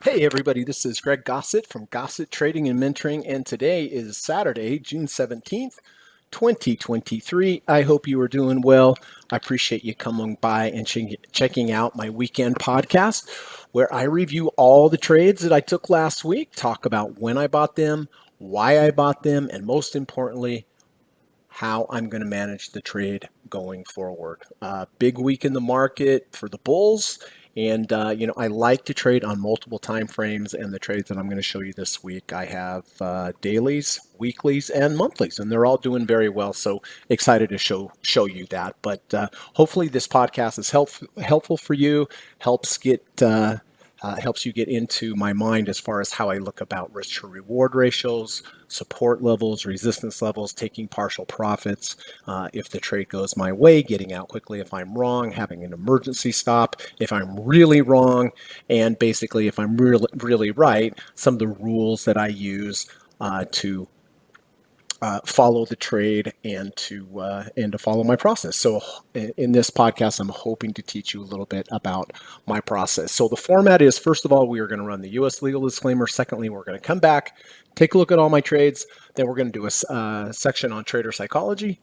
Hey everybody, this is Greg Gossett from Gossett Trading and Mentoring, and today is Saturday, June 17th, 2023. I hope you are doing well. I appreciate you coming by and checking out my weekend podcast where I review all the trades that I took last week, talk about when I bought them, why I bought them, and most importantly, how I'm going to manage the trade going forward. Big week in the market for the bulls. And I like to trade on multiple time frames, and the trades that I'm going to show you this week, I have dailies, weeklies, and monthlies, and they're all doing very well. So excited to show you that. But hopefully, this podcast is helpful for you. Helps you get into my mind as far as how I look about risk to reward ratios, support levels, resistance levels, taking partial profits. If the trade goes my way, getting out quickly if I'm wrong, having an emergency stop if I'm really wrong, and basically if I'm really right, some of the rules that I use to follow the trade and to follow my process. So in this podcast, I'm hoping to teach you a little bit about my process. So the format is, first of all, we are going to run the U.S. legal disclaimer. Secondly, we're going to come back, take a look at all my trades. Then we're going to do a section on trader psychology,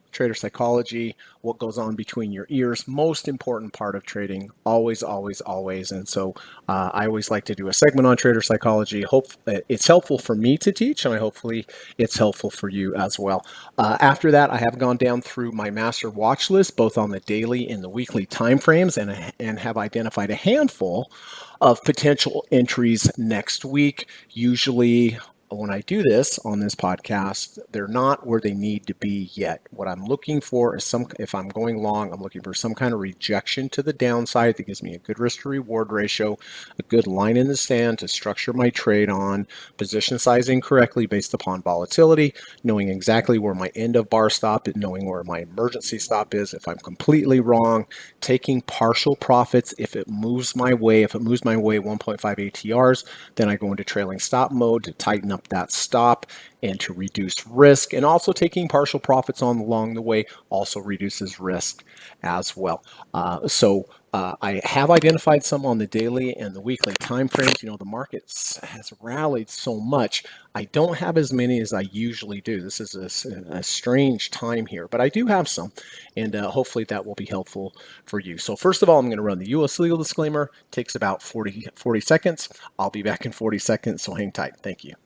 what goes on between your ears, most important part of trading, always, always, always. And so I always like to do a segment on trader psychology. Hope it's helpful for me to teach, and hopefully it's helpful for you as well. After that, I have gone down through my master watch list, both on the daily and the weekly time frames, and have identified a handful of potential entries next week. Usually when I do this on this podcast, they're not where they need to be yet. What I'm looking for is if I'm going long, I'm looking for some kind of rejection to the downside that gives me a good risk to reward ratio, a good line in the sand to structure my trade on, position sizing correctly based upon volatility, knowing exactly where my end of bar stop is, knowing where my emergency stop is. If I'm completely wrong, taking partial profits if it moves my way. If it moves my way 1.5 ATRs, then I go into trailing stop mode to tighten up that stop and to reduce risk. And also taking partial profits along the way also reduces risk as well. I have identified some on the daily and the weekly time frames. The market has rallied so much. I don't have as many as I usually do. This is a strange time here, but I do have some, and hopefully that will be helpful for you. So first of all, I'm going to run the U.S. legal disclaimer. It takes about 40 seconds. I'll be back in 40 seconds, so hang tight. Thank you.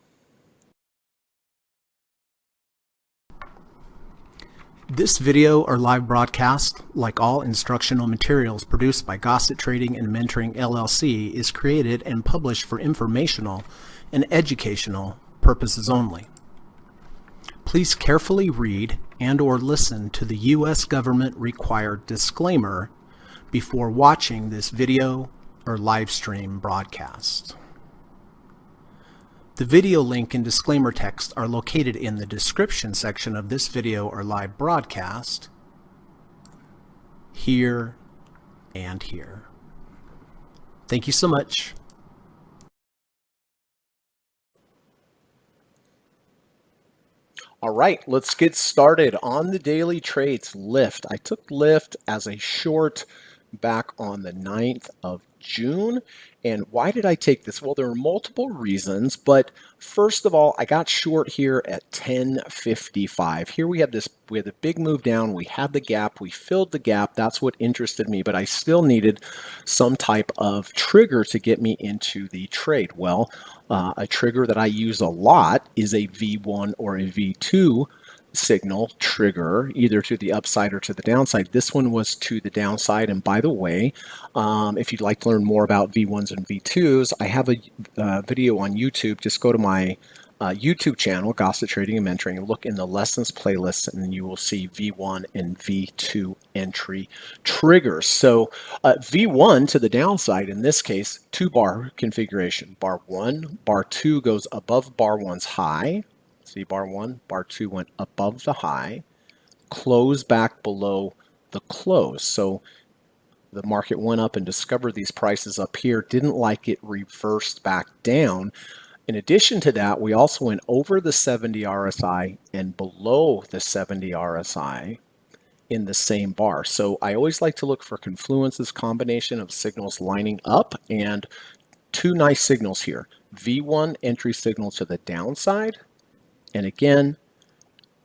This video or live broadcast, like all instructional materials produced by Gossett Trading and Mentoring LLC, is created and published for informational and educational purposes only. Please carefully read and/or listen to the U.S. government required disclaimer before watching this video or live stream broadcast. The video link and disclaimer text are located in the description section of this video or live broadcast, here and here. Thank you so much. All right, let's get started on the daily trades. Lift. I took Lift as a short back on the 9th of June. And why did I take this? Well, there are multiple reasons, but first of all, I got short here at 10.55. Here we had a big move down. We had the gap. We filled the gap. That's what interested me, but I still needed some type of trigger to get me into the trade. Well, a trigger that I use a lot is a V1 or a V2 signal trigger, either to the upside or to the downside. This one was to the downside. And by the way, if you'd like to learn more about V1s and V2s, I have a video on YouTube. Just go to my YouTube channel, Gossett Trading and Mentoring, and look in the lessons playlist, and you will see V1 and V2 entry triggers. So V1 to the downside, in this case, 2-bar configuration. Bar 1, bar 2 goes above bar 1's high. See, bar 1, bar 2 went above the high, close back below the close. So the market went up and discovered these prices up here, didn't like it, reversed back down. In addition to that, we also went over the 70 RSI and below the 70 RSI in the same bar. So I always like to look for confluences, combination of signals lining up, and two nice signals here. V1 entry signal to the downside, and again,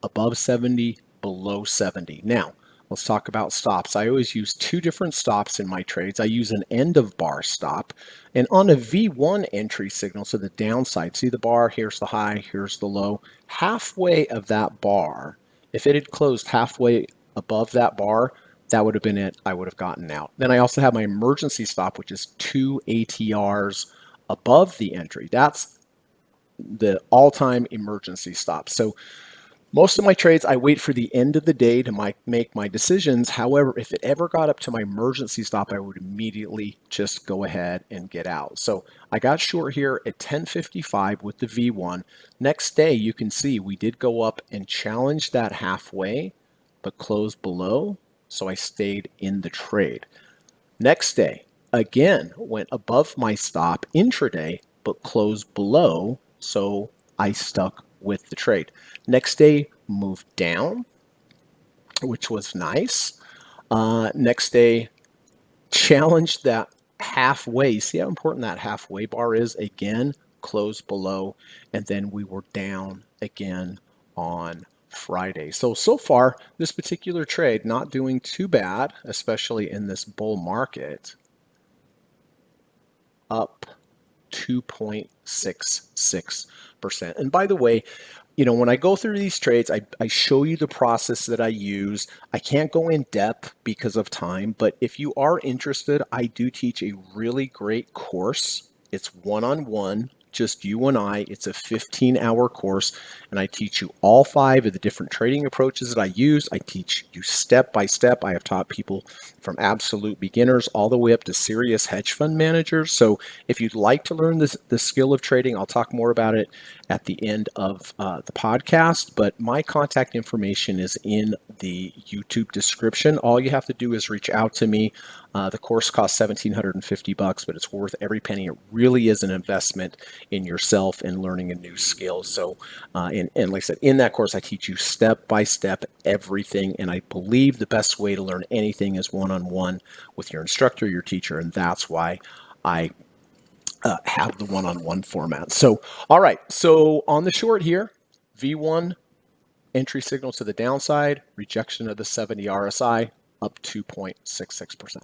above 70, below 70. Now, let's talk about stops. I always use two different stops in my trades. I use an end of bar stop, and on a V1 entry signal to the downside, see the bar, here's the high, here's the low. Halfway of that bar, if it had closed halfway above that bar, that would have been it. I would have gotten out. Then I also have my emergency stop, which is 2 ATRs above the entry. That's the all-time emergency stop. So most of my trades, I wait for the end of the day to make my decisions. However, if it ever got up to my emergency stop, I would immediately just go ahead and get out. So I got short here at 10:55 with the V1. Next day, you can see we did go up and challenge that halfway, but closed below. So I stayed in the trade. Next day, again, went above my stop intraday, but closed below. So I stuck with the trade. Next day, moved down, which was nice. Next day, challenged that halfway. See how important that halfway bar is? Again, closed below, and then we were down again on Friday. So far, this particular trade not doing too bad, especially in this bull market. Up 2.66%. And by the way, when I go through these trades, I show you the process that I use. I can't go in depth because of time, but if you are interested, I do teach a really great course. It's one-on-one, just you and I. It's a 15-hour course, and I teach you all 5 of the different trading approaches that I use. I teach you step by step. I have taught people from absolute beginners all the way up to serious hedge fund managers. So if you'd like to learn the skill of trading, I'll talk more about it at the end of the podcast, but my contact information is in the YouTube description. All you have to do is reach out to me. The course costs $1,750, but it's worth every penny. It really is an investment in yourself and learning a new skill. So, and like I said, in that course, I teach you step by step everything. And I believe the best way to learn anything is one-on-one with your instructor, your teacher, and that's why I have the one-on-one format. So, all right. So on the short here, V1 entry signal to the downside, rejection of the 70 RSI, up 2.66%.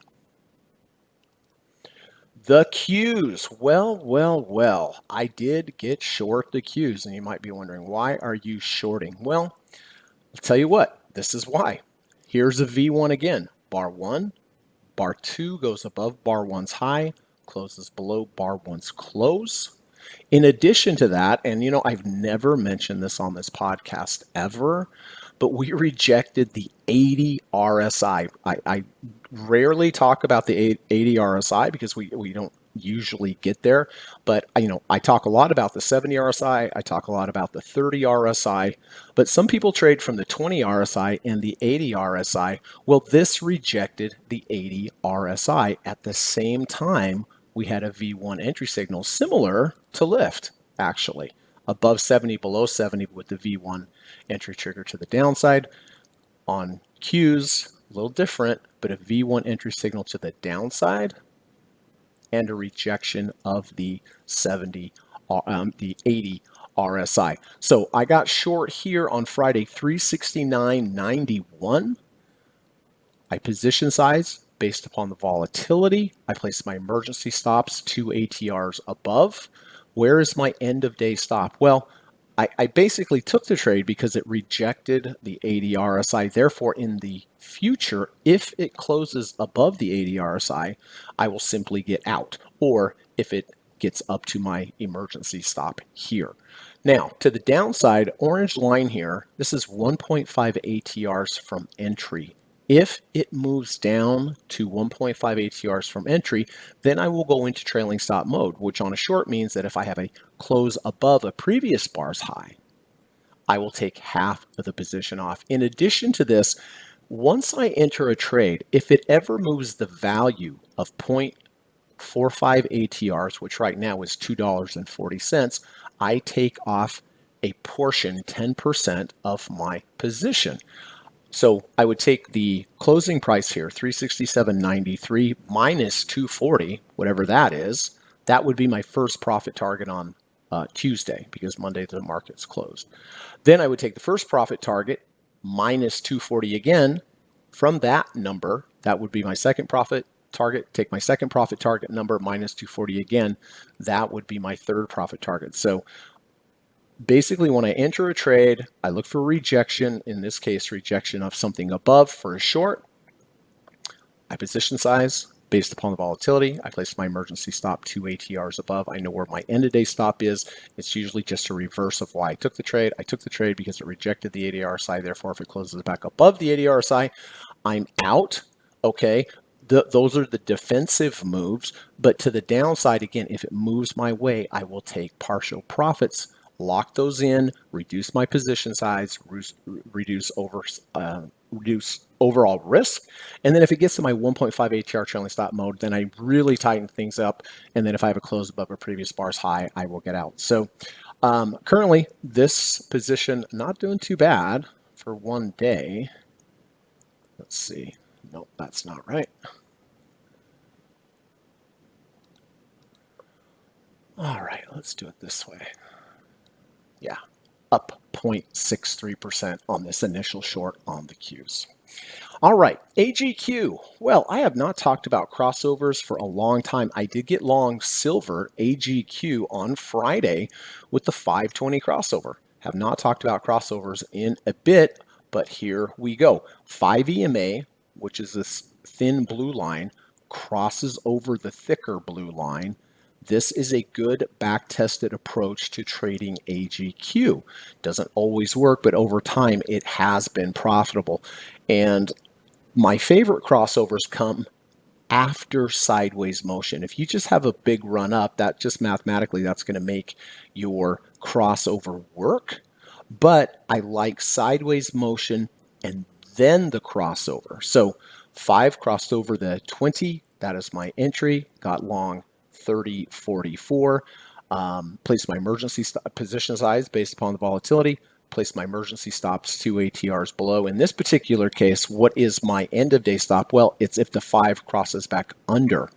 The Qs. Well, I did get short the Qs, and you might be wondering, why are you shorting? Well, I'll tell you what, this is why. Here's a V1 again, bar 1, bar 2 goes above bar 1's high, closes below bar 1's close. In addition to that, and I've never mentioned this on this podcast ever, but we rejected the 80 RSI. I rarely talk about the 80 RSI because we don't usually get there, but I talk a lot about the 70 RSI, I talk a lot about the 30 RSI, but some people trade from the 20 RSI and the 80 RSI. Well, this rejected the 80 RSI at the same time we had a V1 entry signal similar to lift, actually. Above 70, below 70 with the V1 entry trigger to the downside. On Qs, a little different, but a V1 entry signal to the downside and a rejection of the 80 RSI. So I got short here on Friday, 369.91. I position size based upon the volatility. I placed my emergency stops 2 ATRs above. Where is my end of day stop? Well, I basically took the trade because it rejected the 80 RSI. Therefore, in the future, if it closes above the 80 RSI, I will simply get out. Or if it gets up to my emergency stop here. Now, to the downside, orange line here, this is 1.5 ATRs from entry. If it moves down to 1.5 ATRs from entry, then I will go into trailing stop mode, which on a short means that if I have a close above a previous bar's high, I will take half of the position off. In addition to this, once I enter a trade, if it ever moves the value of 0.45 ATRs, which right now is $2.40, I take off a portion, 10% of my position. So I would take the closing price here, 367.93 minus 240, whatever that is, That would be my first profit target on Tuesday, because Monday the market's closed. Then I would take the first profit target minus 240 again from that number. That would be my second profit target. Take my second profit target number minus 240 again. That would be my third profit target. So basically, when I enter a trade, I look for rejection, in this case, rejection of something above for a short. I position size based upon the volatility. I place my emergency stop 2 ATRs above. I know where my end of day stop is. It's usually just a reverse of why I took the trade. I took the trade because it rejected the ADR side. Therefore, if it closes back above the ADR side, I'm out. Okay. Those are the defensive moves. But to the downside, again, if it moves my way, I will take partial profits, lock those in, reduce my position size, reduce overall risk. And then if it gets to my 1.5 ATR trailing stop mode, then I really tighten things up. And then if I have a close above a previous bar's high, I will get out. So currently, this position not doing too bad for one day. Let's see. Nope, that's not right. All right, let's do it this way. Yeah, up 0.63% on this initial short on the Qs. All right, AGQ. Well, I have not talked about crossovers for a long time. I did get long silver AGQ on Friday with the 520 crossover. Have not talked about crossovers in a bit, but here we go. 5 EMA, which is this thin blue line, crosses over the thicker blue line. This is a good back-tested approach to trading AGQ. Doesn't always work, but over time it has been profitable. And my favorite crossovers come after sideways motion. If you just have a big run up, that just mathematically, that's going to make your crossover work. But I like sideways motion and then the crossover. So 5 crossed over the 20. That is my entry. Got long 30.44. Placed my emergency position size based upon the volatility. Place my emergency stops 2 ATRs below. In this particular case, what is my end of day stop? Well, it's if the 5 crosses back under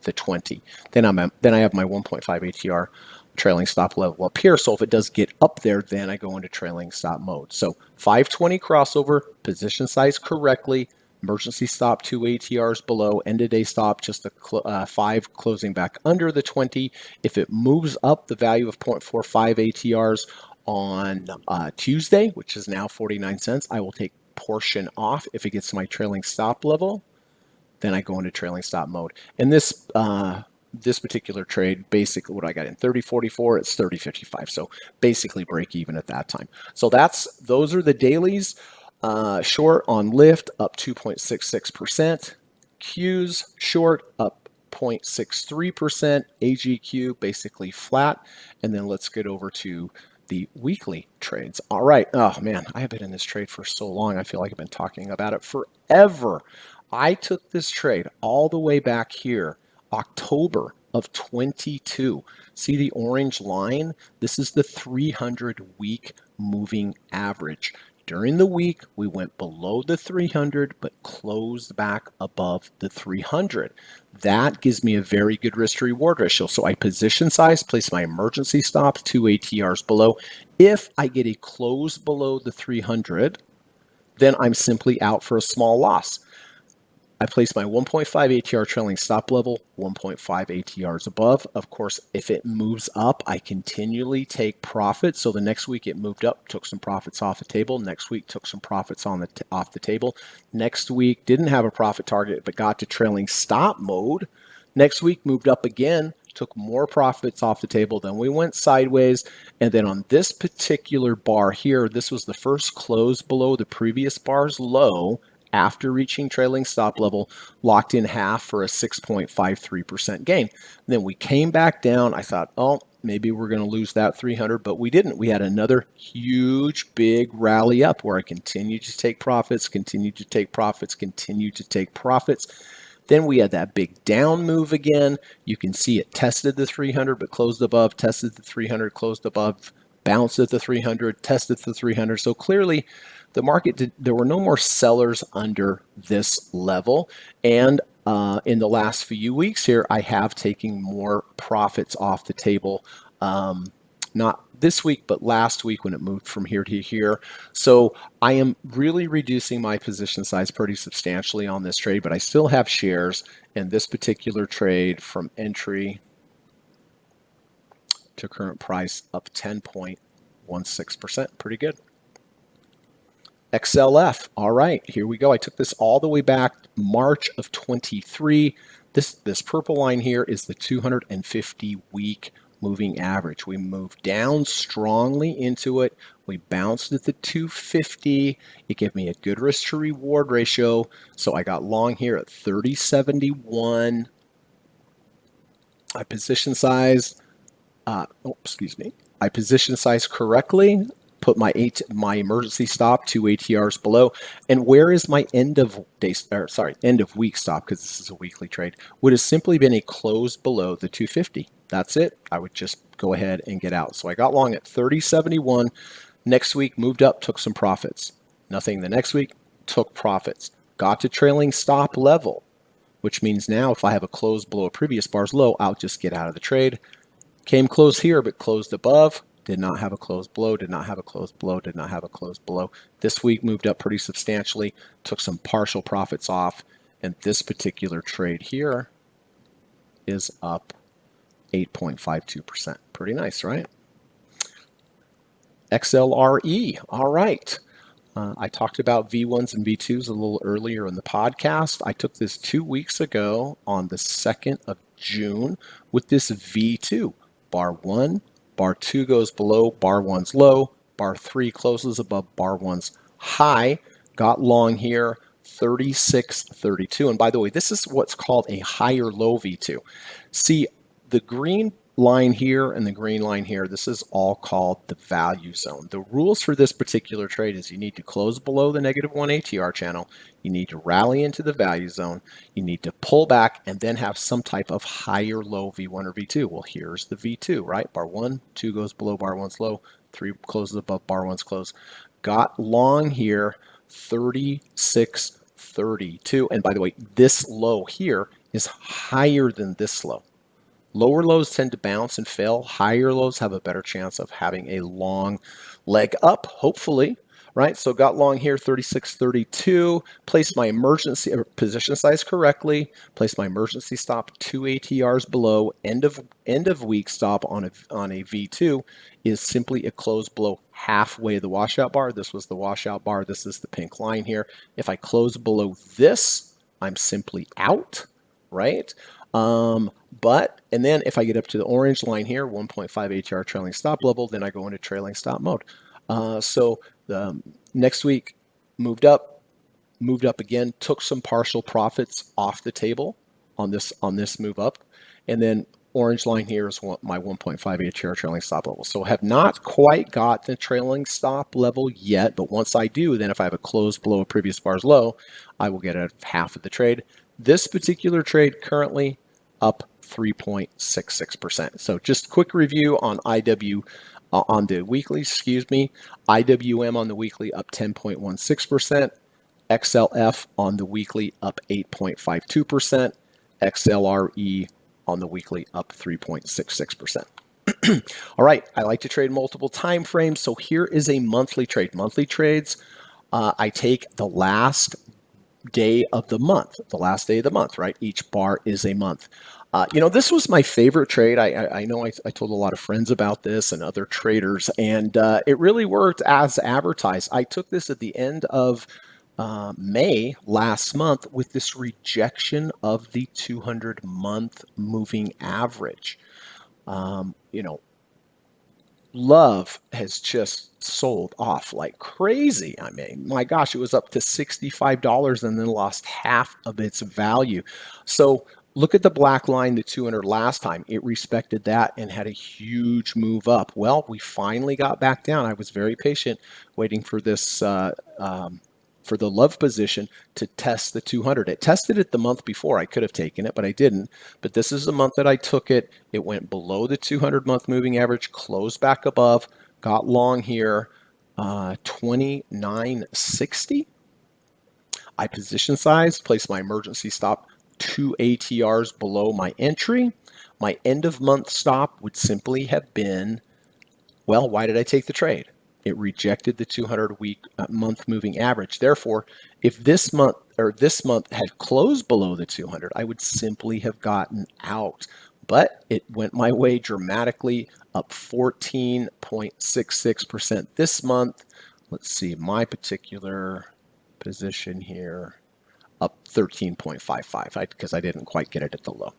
the 20. Then I have my 1.5 ATR trailing stop level up here. So if it does get up there, then I go into trailing stop mode. So 520 crossover, position size correctly, emergency stop 2 ATRs below, end of day stop just a 5 closing back under the 20. If it moves up the value of 0.45 ATRs on Tuesday, which is now 49 cents, I will take portion off. If it gets to my trailing stop level, then I go into trailing stop mode. And this particular trade, basically what I got in 30.44, it's 30.55. So basically break even at that time. So those are the dailies. Short on lift up 2.66%. Qs short up 0.63%. AGQ basically flat. And then let's get over to the weekly trades. All right. Oh man, I have been in this trade for so long. I feel like I've been talking about it forever. I took this trade all the way back here, October of 22. See the orange line? This is the 300-week moving average. During the week, we went below the 300, but closed back above the 300. That gives me a very good risk to reward ratio. So I position size, place my emergency stops 2 ATRs below. If I get a close below the 300, then I'm simply out for a small loss. I place my 1.5 ATR trailing stop level, 1.5 ATRs above. Of course, if it moves up, I continually take profits. So the next week it moved up, took some profits off the table. Next week took some profits off the table. Next week didn't have a profit target, but got to trailing stop mode. Next week moved up again, took more profits off the table. Then we went sideways. And then on this particular bar here, this was the first close below the previous bar's low. After reaching trailing stop level, locked in half for a 6.53% gain. Then we came back down. I thought, oh, maybe we're going to lose that 300, but we didn't. We had another huge, big rally up where I continued to take profits, continued to take profits, continued to take profits. Then we had that big down move again. You can see it tested the 300, but closed above, tested the 300, closed above, bounced at the 300, tested the 300. So clearly, the market there were no more sellers under this level, and In the last few weeks here, I have taken more profits off the table. Not this week, but last week when it moved from here to here. So I am really reducing my position size pretty substantially on this trade, but I still have shares in this particular trade from entry to current price up 10.16%. Pretty good. XLF. All right, here we go. I took this all the way back March of 23. This purple line here is the 250 week moving average. We moved down strongly into it. We bounced at the 250. It gave me a good risk to reward ratio. So I got long here at 30.71. I position size I position size correctly, put my emergency stop 2 ATRs below, and where is my end of week stop, because this is a weekly trade, would have simply been a close below the 250. That's it. I would just go ahead and get out. So I got long at 30.71. Next week moved up, took some profits. Nothing the next week, took profits. Got to trailing stop level, which means now if I have a close below a previous bar's low, I'll just get out of the trade. Came close here, but closed above. Did not have a close below, did not have a close below, did not have a close below. This week moved up pretty substantially, took some partial profits off, and this particular trade here is up 8.52%. Pretty nice, right? XLRE. All right. I talked about V1s and V2s a little earlier in the podcast. I took this 2 weeks ago on the 2nd of June with this V2. Bar 1, bar 2 goes below, bar 1's low, bar 3 closes above bar 1's high. Got long here, 36.32. And by the way, this is what's called a higher low V2. See, the green line here and the green line here, this is all called the value zone. The rules for this particular trade is you need to close below the -1 ATR channel, you need to rally into the value zone, you need to pull back and then have some type of higher low V1 or V2. Well, here's the V2, right? Bar 1, 2 goes below bar 1's low, 3 closes above bar 1's close. Got long here, 36.32. And by the way, this low here is higher than this low. Lower lows tend to bounce and fail. Higher lows have a better chance of having a long leg up, hopefully, right? So got long here, 36.32. Placed my emergency position size correctly. Placed my emergency stop 2 ATRs below. End of week stop on a V2 is simply a close below halfway the washout bar. This was the washout bar. This is the pink line here. If I close below this, I'm simply out, right? And then if I get up to the orange line here, 1.5 ATR trailing stop level, then I go into trailing stop mode. So next week moved up again, took some partial profits off the table on this move up, and then orange line here is my 1.5 ATR trailing stop level. So have not quite got the trailing stop level yet, but once I do, then if I have a close below a previous bar's low, I will get at half of the trade. This particular trade currently up 3.66%. So just quick review on on the weekly, IWM on the weekly up 10.16%, XLF on the weekly up 8.52%, XLRE on the weekly up 3.66%. All right, I like to trade multiple time frames, so here is a monthly trade. Monthly trades, I take the last day of the month, right? Each bar is a month. This was my favorite trade. I know I told a lot of friends about this and other traders, and it really worked as advertised. I took this at the end of May last month with this rejection of the 200-month moving average. Love has just sold off like crazy. I mean, my gosh, it was up to $65 and then lost half of its value. So look at the black line, the 200 last time. It respected that and had a huge move up. Well, we finally got back down. I was very patient waiting for this for the love position to test the 200. It tested it the month before. I could have taken it, but I didn't. But this is the month that I took it. It went below the 200-month moving average, closed back above, got long here, 29.60. I position size, placed my emergency stop 2 ATRs below my entry, my end of month stop would simply have been, well, why did I take the trade? It rejected the 200-week month moving average. Therefore, if this month had closed below the 200, I would simply have gotten out. But it went my way dramatically, up 14.66% this month. Let's see, my particular position here, up 13.55 because I didn't quite get it at the low.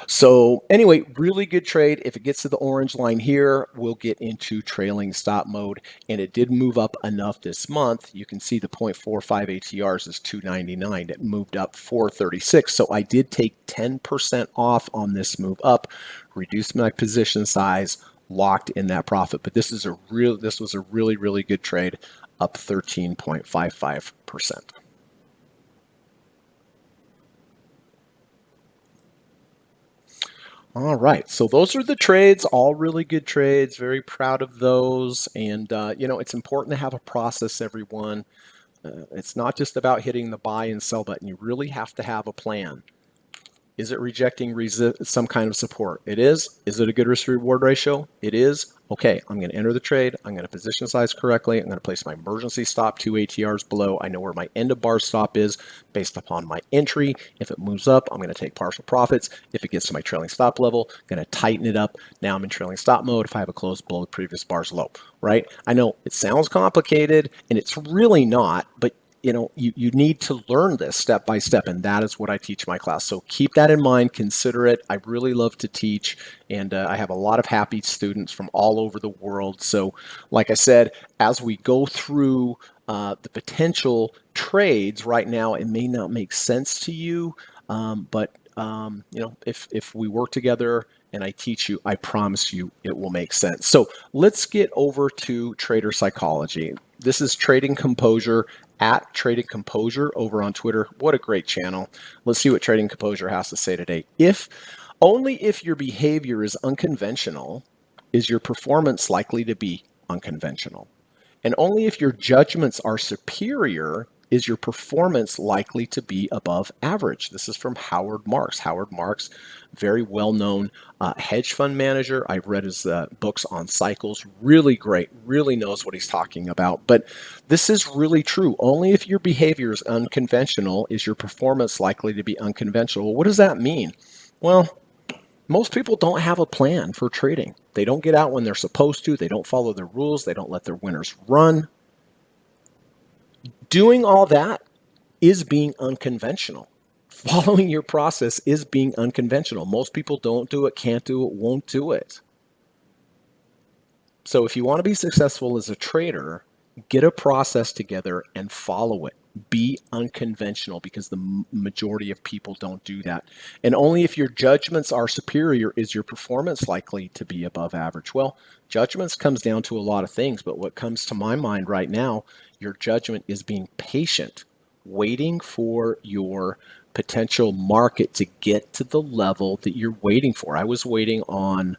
So anyway, really good trade. If it gets to the orange line here, we'll get into trailing stop mode. And it did move up enough this month. You can see the 0.45 ATRs is 299. It moved up 436. So I did take 10% off on this move up, reduced my position size, locked in that profit. But this was a really, really good trade, up 13.55%. All right, so those are the trades, all really good trades. Very proud of those. And, it's important to have a process, everyone. It's not just about hitting the buy and sell button. You really have to have a plan. Is it rejecting some kind of support? It is. Is it a good risk reward ratio? It is. Okay, I'm going to enter the trade. I'm going to position size correctly. I'm going to place my emergency stop 2 ATRs below. I know where my end of bar stop is based upon my entry. If it moves up, I'm going to take partial profits. If it gets to my trailing stop level, I'm going to tighten it up. Now I'm in trailing stop mode if I have a close below the previous bar's low, right? I know it sounds complicated, and it's really not, but you need to learn this step by step, and that is what I teach my class. So keep that in mind, consider it. I really love to teach, and I have a lot of happy students from all over the world. So like I said, as we go through the potential trades right now, it may not make sense to you, but if we work together and I teach you, I promise you it will make sense. So let's get over to trader psychology. This is Trading Composure, at Trading Composure over on Twitter. What a great channel. Let's see what Trading Composure has to say today. Only if your behavior is unconventional is your performance likely to be unconventional. And only if your judgments are superior is your performance likely to be above average. This is from Howard Marks. Howard Marks, very well-known hedge fund manager. I've read his books on cycles. Really great. Really knows what he's talking about. But this is really true. Only if your behavior is unconventional is your performance likely to be unconventional. What does that mean? Well, most people don't have a plan for trading. They don't get out when they're supposed to. They don't follow their rules. They don't let their winners run. Doing all that is being unconventional. Following your process is being unconventional. Most people don't do it, can't do it, won't do it. So if you want to be successful as a trader, get a process together and follow it. Be unconventional, because the majority of people don't do that. And only if your judgments are superior is your performance likely to be above average. Well, judgments comes down to a lot of things, but what comes to my mind right now, your judgment is being patient, waiting for your potential market to get to the level that you're waiting for. I was waiting on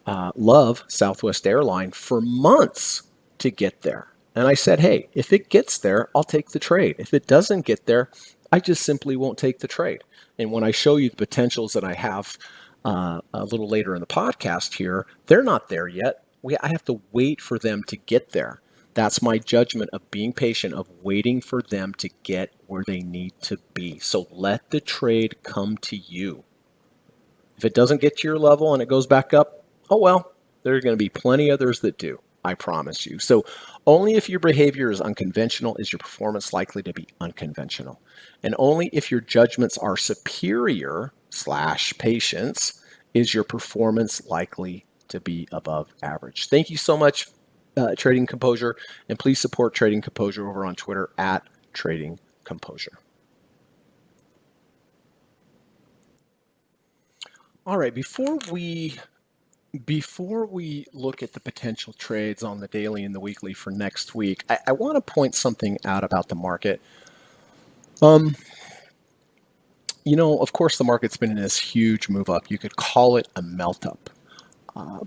Love, Southwest Airline, for months to get there. And I said, hey, if it gets there, I'll take the trade. If it doesn't get there, I just simply won't take the trade. And when I show you the potentials that I have a little later in the podcast here, they're not there yet. I have to wait for them to get there. That's my judgment of being patient, of waiting for them to get where they need to be. So let the trade come to you. If it doesn't get to your level and it goes back up, oh well, there are going to be plenty others that do. I promise you. So only if your behavior is unconventional is your performance likely to be unconventional. And only if your judgments are superior / patience is your performance likely to be above average. Thank you so much, Trading Composure. And please support Trading Composure over on Twitter at Trading Composure. All right, before we look at the potential trades on the daily and the weekly for next week, I want to point something out about the market. Of course, the market's been in this huge move up. You could call it a melt up.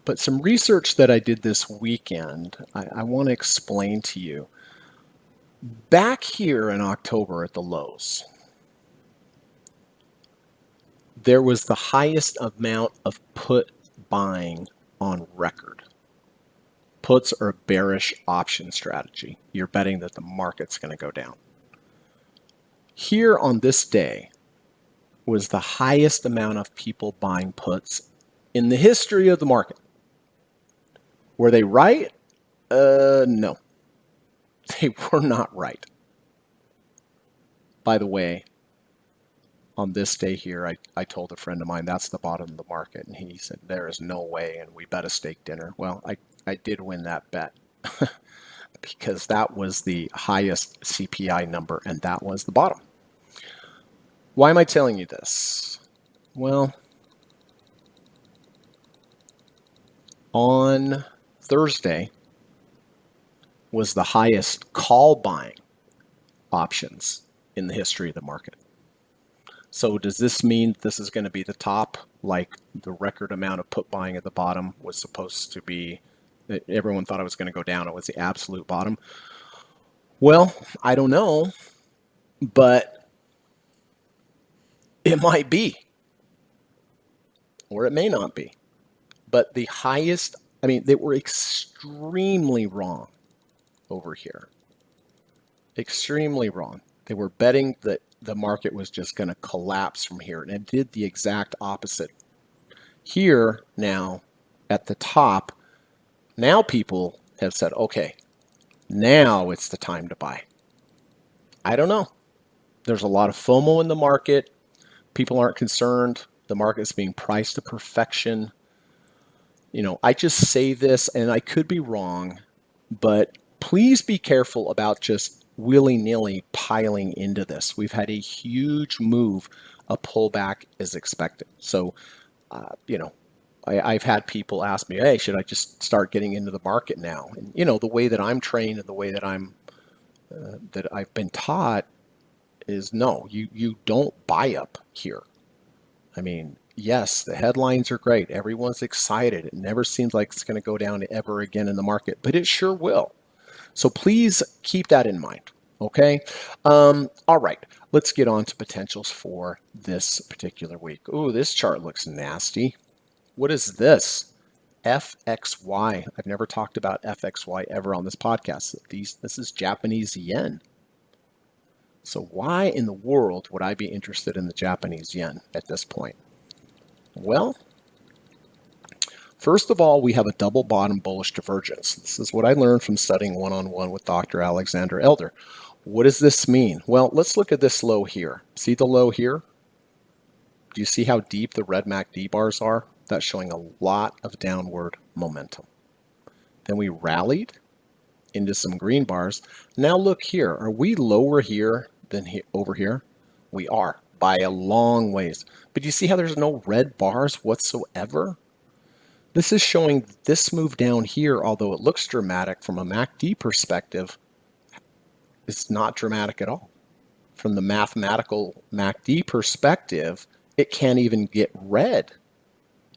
But some research that I did this weekend, I want to explain to you. Back here in October at the lows, there was the highest amount of put buying on record. Puts are a bearish option strategy. You're betting that the market's going to go down. Here on this day was the highest amount of people buying puts in the history of the market. Were they right? No, they were not right. By the way, on this day here, I told a friend of mine that's the bottom of the market, and he said there is no way, and we bet a steak dinner. Well, I did win that bet because that was the highest CPI number, and that was the bottom. Why am I telling you this? Well, on Thursday was the highest call buying options in the history of the market. So does this mean this is going to be the top, like the record amount of put buying at the bottom was supposed to be? Everyone thought it was going to go down. It was the absolute bottom. Well, I don't know, but it might be, or it may not be. But the highest, I mean, they were extremely wrong over here. Extremely wrong. They were betting that the market was just going to collapse from here, and it did the exact opposite. Here now at the top, now people have said, okay, now it's the time to buy. I don't know. There's a lot of FOMO in the market. People aren't concerned. The market's being priced to perfection. You know, I just say this, and I could be wrong, but please be careful about just willy-nilly piling into this. We've had a huge move. A pullback is expected. So, I've had people ask me, hey, should I just start getting into the market now? And, the way that I'm trained and the way that I've been taught is no, you don't buy up here. I mean, yes, the headlines are great. Everyone's excited. It never seems like it's going to go down ever again in the market, but it sure will. So please keep that in mind. Okay. All right. Let's get on to potentials for this particular week. Oh, this chart looks nasty. What is this? FXY. I've never talked about FXY ever on this podcast. This is Japanese yen. So why in the world would I be interested in the Japanese yen at this point? Well, first of all, we have a double bottom bullish divergence. This is what I learned from studying one-on-one with Dr. Alexander Elder. What does this mean? Well, let's look at this low here. See the low here? Do you see how deep the red MACD bars are? That's showing a lot of downward momentum. Then we rallied into some green bars. Now look here. Are we lower here than over here? We are by a long ways. But you see how there's no red bars whatsoever? This is showing this move down here, although it looks dramatic from a MACD perspective, it's not dramatic at all. From the mathematical MACD perspective, it can't even get red.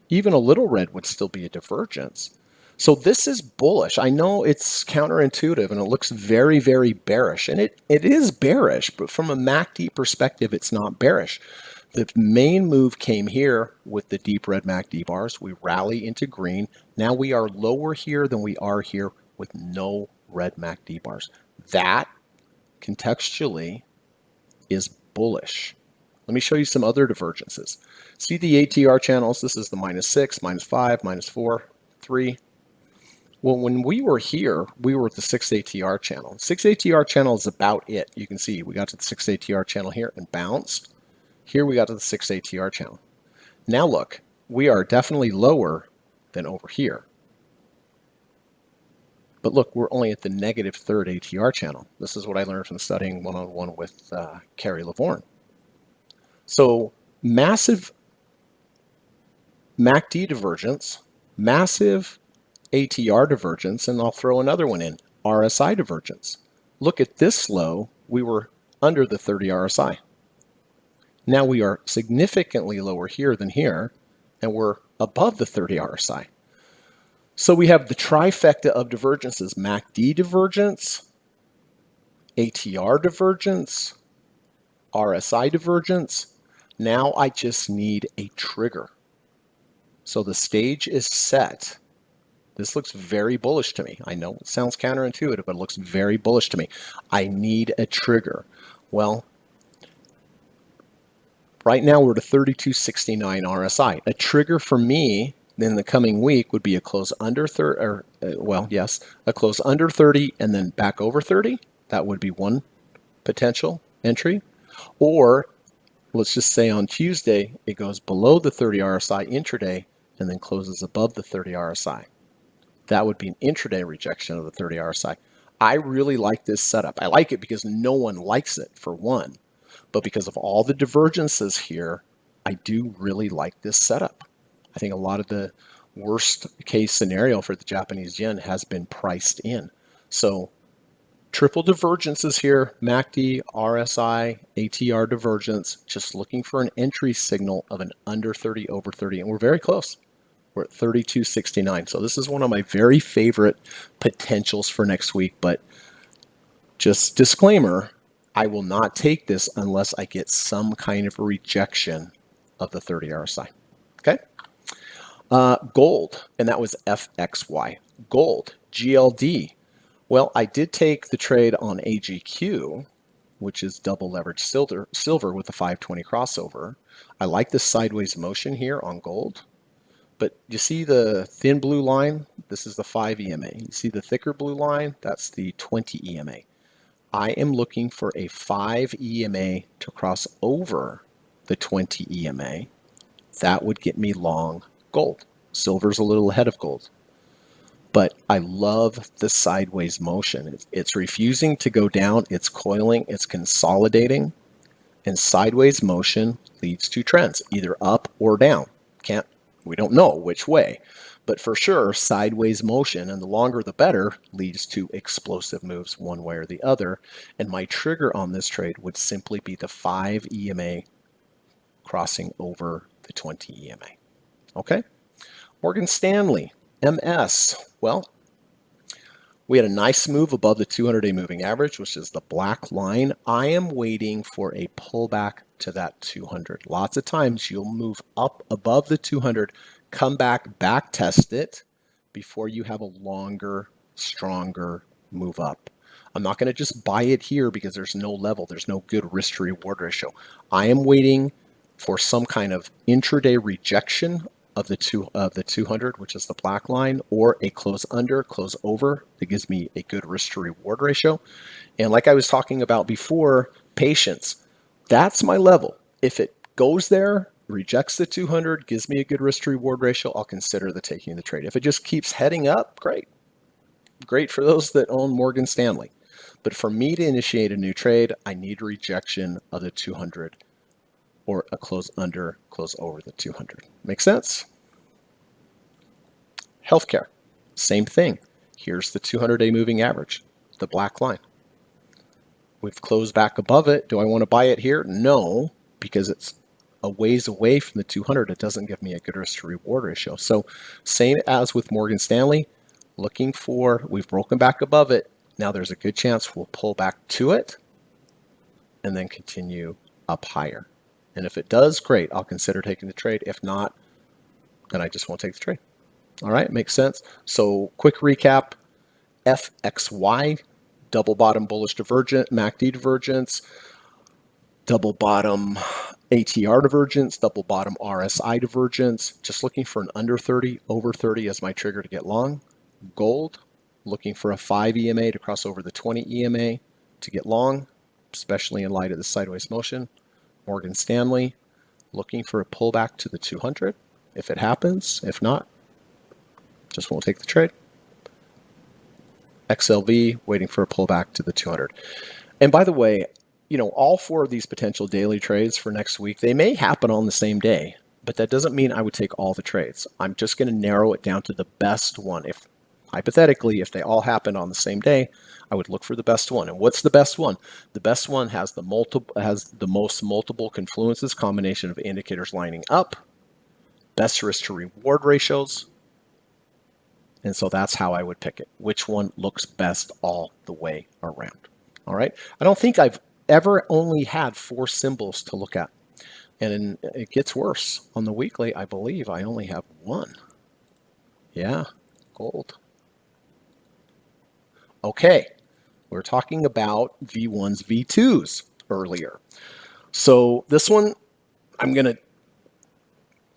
Even a little red would still be a divergence. So this is bullish. I know it's counterintuitive and it looks very, very bearish. And it is bearish, but from a MACD perspective, it's not bearish. The main move came here with the deep red MACD bars. We rally into green. Now we are lower here than we are here with no red MACD bars. That contextually is bullish. Let me show you some other divergences. See the ATR channels? This is the -6, -5, -4, 3. Well, when we were here, we were at the 6 ATR channel. 6 ATR channel is about it. You can see we got to the 6 ATR channel here and bounced. Here we got to the 6 ATR channel. Now look, we are definitely lower than over here. But look, we're only at the -3rd ATR channel. This is what I learned from studying one-on-one with Carrie Lavorne. So massive MACD divergence, massive ATR divergence, and I'll throw another one in, RSI divergence. Look at this low, we were under the 30 RSI. Now we are significantly lower here than here, and we're above the 30 RSI. So we have the trifecta of divergences, MACD divergence, ATR divergence, RSI divergence. Now I just need a trigger. So the stage is set. This looks very bullish to me. I know it sounds counterintuitive, but it looks very bullish to me. I need a trigger. Well, right now we're at a 32.69 RSI. A trigger for me in the coming week would be a close under 30, or yes, a close under 30 and then back over 30. That would be one potential entry. Or let's just say on Tuesday, it goes below the 30 RSI intraday and then closes above the 30 RSI. That would be an intraday rejection of the 30 RSI. I really like this setup. I like it because no one likes it, for one. But because of all the divergences here, I do really like this setup. I think a lot of the worst case scenario for the Japanese yen has been priced in. So triple divergences here, MACD, RSI, ATR divergence, just looking for an entry signal of an under 30, over 30, and we're very close. We're at 32.69. So this is one of my very favorite potentials for next week, but just disclaimer, I will not take this unless I get some kind of a rejection of the 30 RSI. Okay. Gold, and that was FXY. Gold, GLD. Well, I did take the trade on AGQ, which is double leveraged silver with the 520 crossover. I like the sideways motion here on gold. But you see the thin blue line? This is the 5 EMA. You see the thicker blue line? That's the 20 EMA. I am looking for a 5 EMA to cross over the 20 EMA. That would get me long gold. Silver's a little ahead of gold. But I love the sideways motion. It's refusing to go down. It's coiling. It's consolidating. And sideways motion leads to trends, either up or down. We don't know which way. But for sure, sideways motion, and the longer the better, leads to explosive moves one way or the other. And my trigger on this trade would simply be the 5 EMA crossing over the 20 EMA. Okay? Morgan Stanley, MS. Well, we had a nice move above the 200-day moving average, which is the black line. I am waiting for a pullback to that 200. Lots of times you'll move up above the 200, come back test it before you have a longer, stronger move up. I'm not going to just buy it here because there's no level. There's no good risk to reward ratio. I am waiting for some kind of intraday rejection of the 200, which is the black line, or a close under, close over that gives me a good risk to reward ratio. And like I was talking about before, patience. That's my level. If it goes there, rejects the 200, gives me a good risk to reward ratio, I'll consider the taking the trade. If it just keeps heading up, great. Great for those that own Morgan Stanley. But for me to initiate a new trade, I need a rejection of the 200 or a close under, close over the 200. Make sense? Healthcare, same thing. Here's the 200-day moving average, the black line. We've closed back above it. Do I want to buy it here? No, because it's a ways away from the 200. It doesn't give me a good risk to reward ratio. So same as with Morgan Stanley, looking for, we've broken back above it. Now there's a good chance we'll pull back to it and then continue up higher. And if it does, great, I'll consider taking the trade. If not, then I just won't take the trade. All right, makes sense. So quick recap, FXY, double bottom bullish divergent, MACD divergence, double bottom ATR divergence, double bottom RSI divergence, just looking for an under 30, over 30 as my trigger to get long. Gold, looking for a 5 EMA to cross over the 20 EMA to get long, especially in light of the sideways motion. Morgan Stanley, looking for a pullback to the 200 if it happens. If not, just won't take the trade. XLV, waiting for a pullback to the 200. And by the way, all 4 of these potential daily trades for next week, they may happen on the same day, but that doesn't mean I would take all the trades. I'm just going to narrow it down to the best one. If hypothetically, if they all happen on the same day, I would look for the best one. And what's the best one? The best one has the most multiple confluences, combination of indicators lining up, best risk to reward ratios. And so that's how I would pick it. Which one looks best all the way around? All right. I don't think I've ever only had 4 symbols to look at. And it gets worse. On the weekly, I believe I only have one. Yeah, gold. Okay, we were talking about V1s, V2s earlier. So this one, I'm going to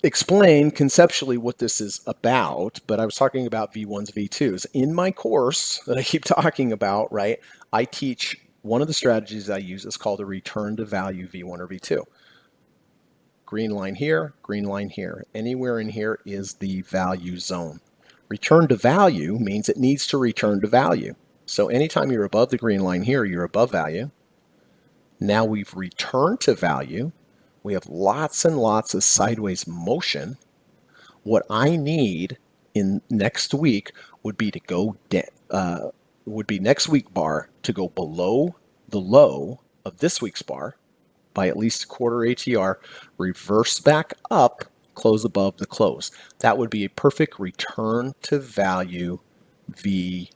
explain conceptually what this is about, but I was talking about V1s, V2s. In my course that I keep talking about, right, I teach one of the strategies I use is called a return to value V1 or V2. Green line here, green line here. Anywhere in here is the value zone. Return to value means it needs to return to value. So anytime you're above the green line here, you're above value. Now we've returned to value. We have lots and lots of sideways motion. What I need in next week would be to go would be next week bar to go below the low of this week's bar by at least a quarter ATR, reverse back up, close above the close. That would be a perfect return to value V1.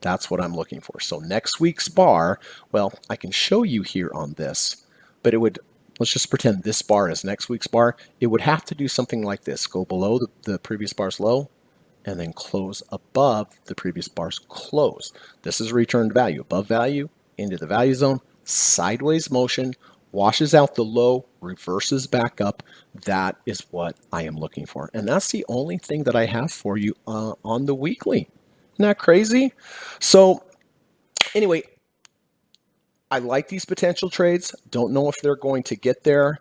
That's what I'm looking for. So next week's bar, well, I can show you here on this, but it would, let's just pretend this bar is next week's bar. It would have to do something like this. Go below the previous bar's low and then close above the previous bar's close. This is return to value. Above value, into the value zone, sideways motion, washes out the low, reverses back up. That is what I am looking for. And that's the only thing that I have for you on the weekly. Isn't that crazy? So anyway, I like these potential trades. Don't know if they're going to get there.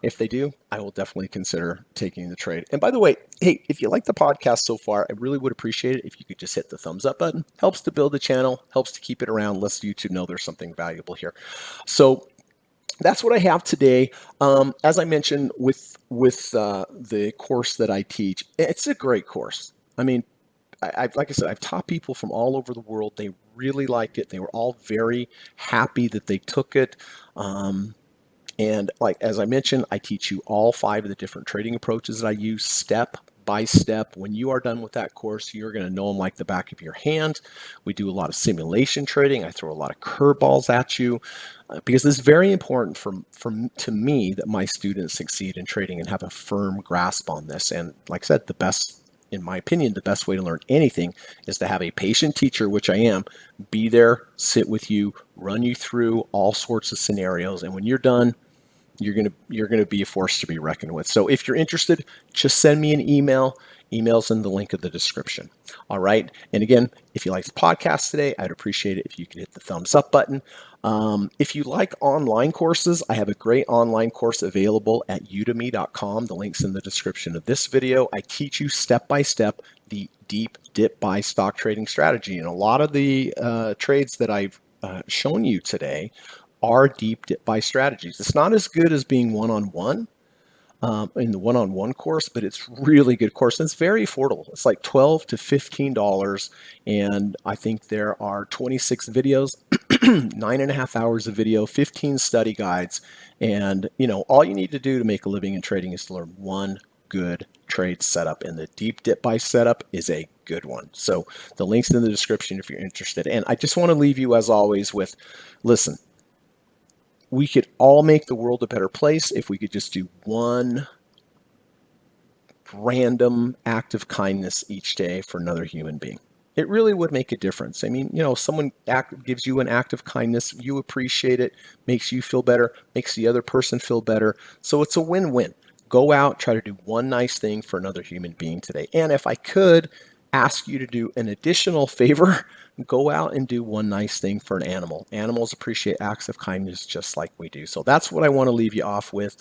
If they do, I will definitely consider taking the trade. And by the way, hey, if you like the podcast so far, I really would appreciate it if you could just hit the thumbs up button. Helps to build the channel, helps to keep it around, lets YouTube know there's something valuable here. So that's what I have today. As I mentioned with the course that I teach, it's a great course. I mean, like I said, I've taught people from all over the world. They really liked it. They were all very happy that they took it. And like as I mentioned, I teach you all 5 of the different trading approaches that I use step by step. When you are done with that course, you're going to know them like the back of your hand. We do a lot of simulation trading. I throw a lot of curveballs at you because it's very important to me that my students succeed in trading and have a firm grasp on this. And like I said, in my opinion, the best way to learn anything is to have a patient teacher, which I am, be there, sit with you, run you through all sorts of scenarios. And when you're done, you're gonna be a force to be reckoned with. So if you're interested, just send me an email. Email's in the link of the description. All right. And again, if you like the podcast today, I'd appreciate it if you could hit the thumbs up button. If you like online courses, I have a great online course available at udemy.com. The link's in the description of this video. I teach you step by step the deep dip buy stock trading strategy. And a lot of the trades that I've shown you today are deep dip buy strategies. It's not as good as being one-on-one in the one-on-one course, but it's really good course. And it's very affordable. It's like $12 to $15. And I think there are 26 videos, 9.5 hours of video, 15 study guides. And, all you need to do to make a living in trading is to learn one good trade setup. And the deep dip buy setup is a good one. So the link's in the description if you're interested. And I just want to leave you, as always, with, listen, we could all make the world a better place if we could just do one random act of kindness each day for another human being. It really would make a difference. I mean, someone gives you an act of kindness, you appreciate it, makes you feel better, makes the other person feel better. So it's a win-win. Go out, try to do one nice thing for another human being today. And if I could ask you to do an additional favor, go out and do one nice thing for an animal. Animals appreciate acts of kindness just like we do. So that's what I want to leave you off with.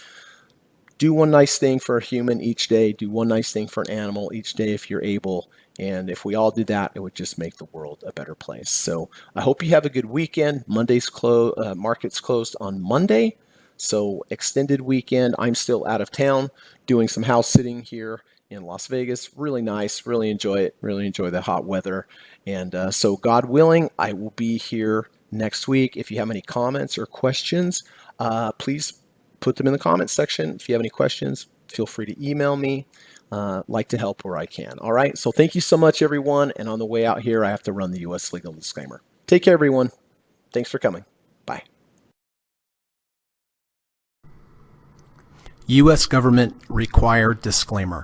Do one nice thing for a human each day. Do one nice thing for an animal each day if you're able. And if we all did that, it would just make the world a better place. So I hope you have a good weekend. Market's closed on Monday. So extended weekend. I'm still out of town doing some house sitting here in Las Vegas. Really nice. Really enjoy it. Really enjoy the hot weather. And so God willing, I will be here next week. If you have any comments or questions, please put them in the comments section. If you have any questions, feel free to email me. Like to help where I can. All right. So thank you so much, everyone. And on the way out here, I have to run the U.S. legal disclaimer. Take care, everyone. Thanks for coming. Bye. U.S. government required disclaimer.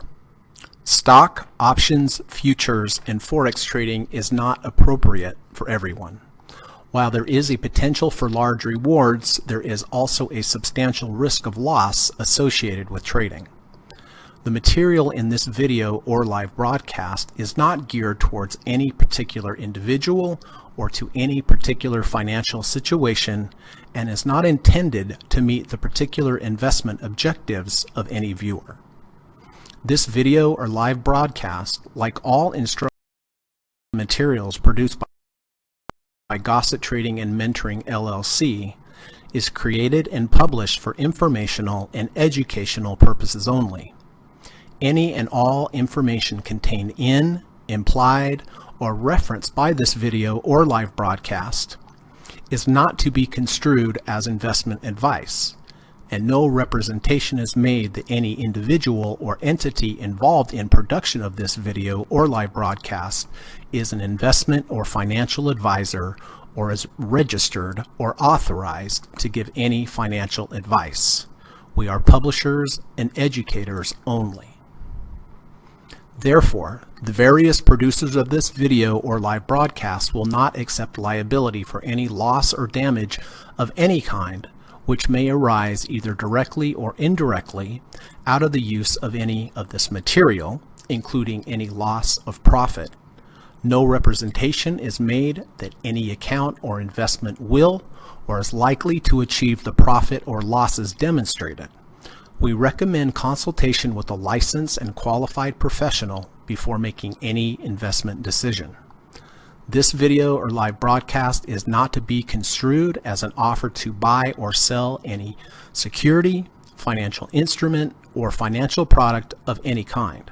Stock, options, futures, and forex trading is not appropriate for everyone. While there is a potential for large rewards, there is also a substantial risk of loss associated with trading. The material in this video or live broadcast is not geared towards any particular individual or to any particular financial situation and is not intended to meet the particular investment objectives of any viewer. This video or live broadcast, like all instructional materials produced by Gossett Trading and Mentoring LLC, is created and published for informational and educational purposes only. Any and all information contained in, implied, or referenced by this video or live broadcast is not to be construed as investment advice, and no representation is made that any individual or entity involved in production of this video or live broadcast is an investment or financial advisor or is registered or authorized to give any financial advice. We are publishers and educators only. Therefore, the various producers of this video or live broadcast will not accept liability for any loss or damage of any kind which may arise either directly or indirectly out of the use of any of this material, including any loss of profit. No representation is made that any account or investment will or is likely to achieve the profit or losses demonstrated. We recommend consultation with a licensed and qualified professional before making any investment decision. This video or live broadcast is not to be construed as an offer to buy or sell any security, financial instrument, or financial product of any kind.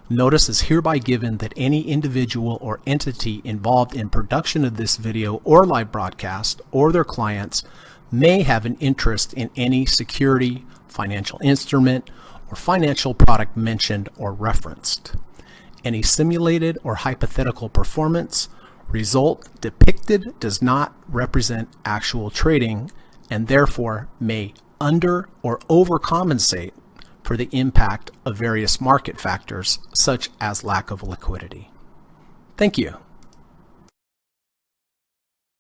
Notice is hereby given that any individual or entity involved in production of this video or live broadcast or their clients may have an interest in any security, financial instrument, or financial product mentioned or referenced. Any simulated or hypothetical performance result depicted does not represent actual trading and therefore may under or overcompensate for the impact of various market factors such as lack of liquidity. Thank you.